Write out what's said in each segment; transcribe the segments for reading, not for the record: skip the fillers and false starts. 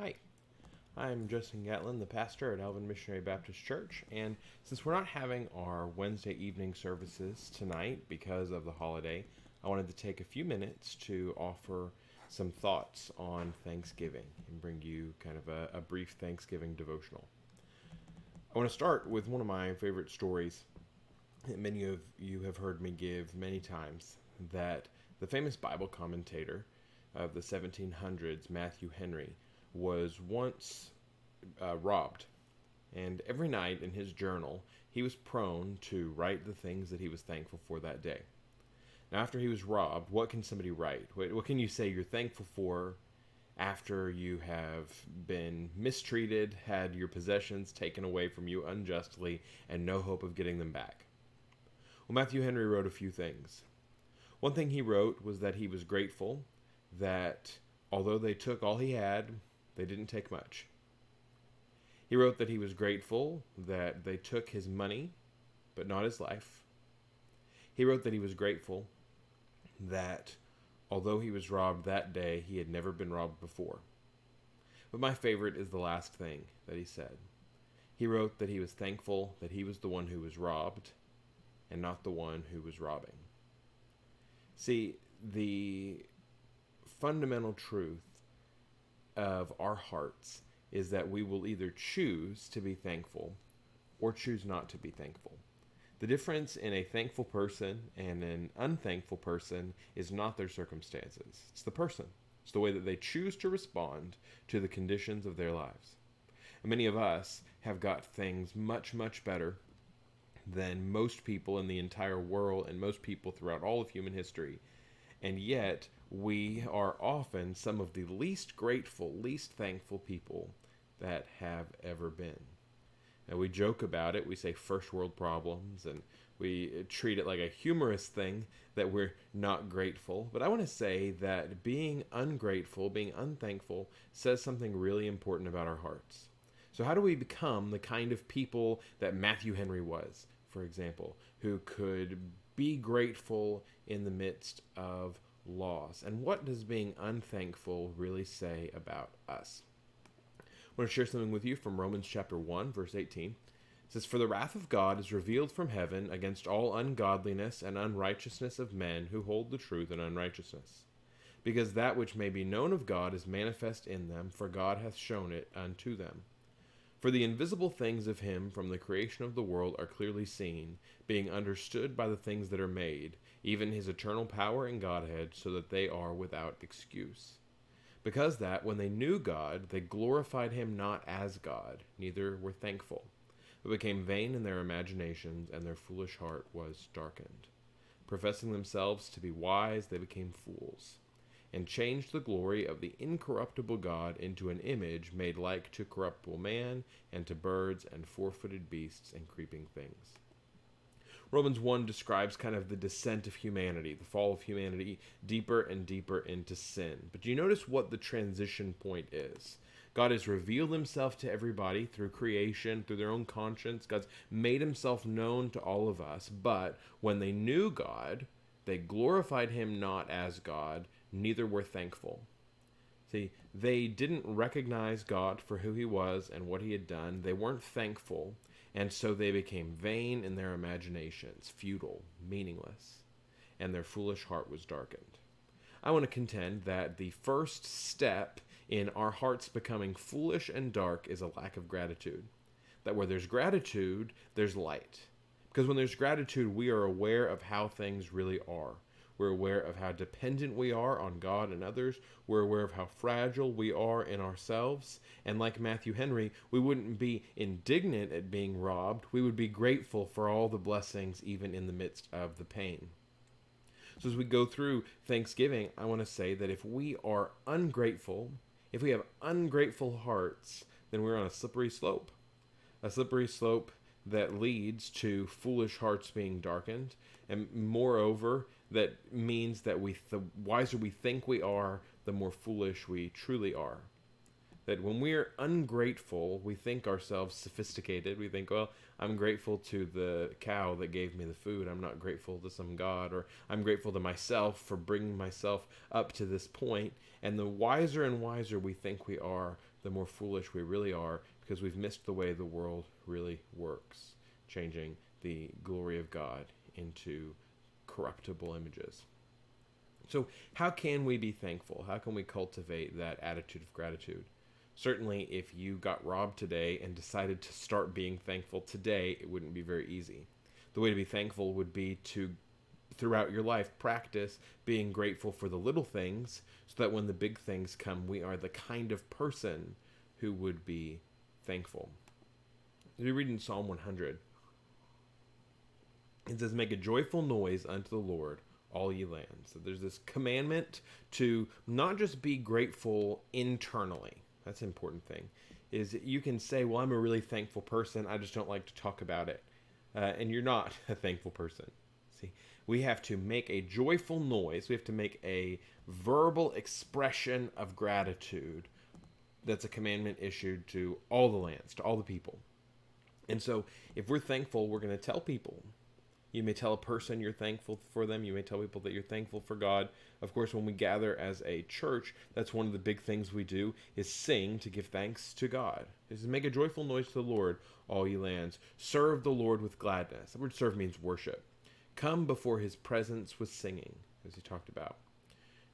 Hi, I'm Justin Gatlin, the pastor at Alvin Missionary Baptist Church, and since we're not having our Wednesday evening services tonight because of the holiday, I wanted to take a few minutes to offer some thoughts on Thanksgiving and bring you kind of a brief Thanksgiving devotional. I want to start with one of my favorite stories that many of you have heard me give many times, that the famous Bible commentator of the 1700s, Matthew Henry, was once robbed. And every night in his journal, he was prone to write the things that he was thankful for that day. Now, after he was robbed, what can somebody write? What can you say you're thankful for after you have been mistreated, had your possessions taken away from you unjustly, and no hope of getting them back? Well, Matthew Henry wrote a few things. One thing he wrote was that he was grateful that although they took all he had, they didn't take much. He wrote that he was grateful that they took his money, but not his life. He wrote that he was grateful that although he was robbed that day, he had never been robbed before. But my favorite is the last thing that he said. He wrote that he was thankful that he was the one who was robbed and not the one who was robbing. See, the fundamental truth of our hearts is that we will either choose to be thankful or choose not to be thankful. The difference in a thankful person and an unthankful person is not their circumstances. It's the person. It's the way that they choose to respond to the conditions of their lives. And many of us have got things much, much better than most people in the entire world and most people throughout all of human history. And yet, we are often some of the least grateful, least thankful people that have ever been. And we joke about it. We say first world problems, and we treat it like a humorous thing that we're not grateful. But I want to say that being ungrateful, being unthankful, says something really important about our hearts. So how do we become the kind of people that Matthew Henry was, for example, who could be grateful in the midst of loss? And what does being unthankful really say about us? I want to share something with you from Romans chapter 1, verse 18. It says, "For the wrath of God is revealed from heaven against all ungodliness and unrighteousness of men who hold the truth in unrighteousness. Because that which may be known of God is manifest in them, for God hath shown it unto them. For the invisible things of him from the creation of the world are clearly seen, being understood by the things that are made, even his eternal power and Godhead, so that they are without excuse. Because that, when they knew God, they glorified him not as God, neither were thankful, but became vain in their imaginations, and their foolish heart was darkened. Professing themselves to be wise, they became fools, and changed the glory of the incorruptible God into an image made like to corruptible man, and to birds, and four-footed beasts, and creeping things." Romans 1 describes kind of the descent of humanity, the fall of humanity deeper and deeper into sin. But do you notice what the transition point is? God has revealed himself to everybody through creation, through their own conscience. God's made himself known to all of us. But when they knew God, they glorified him not as God, neither were thankful. See, they didn't recognize God for who he was and what he had done. They weren't thankful. And so they became vain in their imaginations, futile, meaningless, and their foolish heart was darkened. I want to contend that the first step in our hearts becoming foolish and dark is a lack of gratitude. That where there's gratitude, there's light. Because when there's gratitude, we are aware of how things really are. We're aware of how dependent we are on God and others. We're aware of how fragile we are in ourselves. And like Matthew Henry, we wouldn't be indignant at being robbed. We would be grateful for all the blessings, even in the midst of the pain. So as we go through Thanksgiving, I want to say that if we are ungrateful, if we have ungrateful hearts, then we're on a slippery slope. A slippery slope that leads to foolish hearts being darkened. And moreover, that means that the wiser we think we are, the more foolish we truly are. That when we're ungrateful, we think ourselves sophisticated. We think, well, I'm grateful to the cow that gave me the food. I'm not grateful to some God, or I'm grateful to myself for bringing myself up to this point. And the wiser and wiser we think we are, the more foolish we really are, because we've missed the way the world really works, changing the glory of God into corruptible images. So how can we be thankful? How can we cultivate that attitude of gratitude? Certainly, if you got robbed today and decided to start being thankful today, it wouldn't be very easy. The way to be thankful would be to, throughout your life, practice being grateful for the little things, so that when the big things come, we are the kind of person who would be thankful. We read in Psalm 100, it says, "Make a joyful noise unto the Lord, all ye lands." So there's this commandment to not just be grateful internally. That's an important thing. Is you can say, well, I'm a really thankful person, I just don't like to talk about it. And you're not a thankful person. See, we have to make a joyful noise. We have to make a verbal expression of gratitude. That's a commandment issued to all the lands, to all the people. And so if we're thankful, we're going to tell people. You may tell a person you're thankful for them. You may tell people that you're thankful for God. Of course, when we gather as a church, that's one of the big things we do, is sing to give thanks to God. Is to make a joyful noise to the Lord, all ye lands. Serve the Lord with gladness. The word serve means worship. Come before his presence with singing, as he talked about.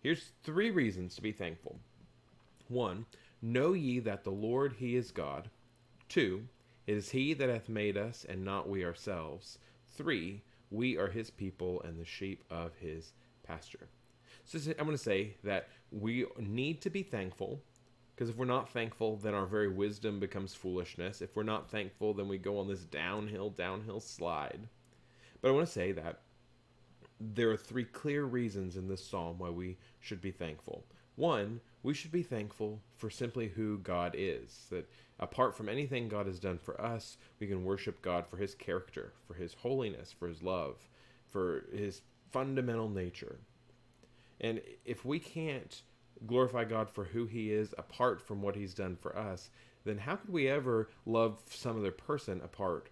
Here's 3 reasons to be thankful. 1, know ye that the Lord, he is God. 2, it is he that hath made us, and not we ourselves. 3, we are his people and the sheep of his pasture. So I'm going to say that we need to be thankful, because if we're not thankful, then our very wisdom becomes foolishness. If we're not thankful, then we go on this downhill slide. But I want to say that there are 3 clear reasons in this psalm why we should be thankful. 1, we should be thankful for simply who God is. That apart from anything God has done for us, we can worship God for his character, for his holiness, for his love, for his fundamental nature. And if we can't glorify God for who he is apart from what he's done for us, then how could we ever love some other person apart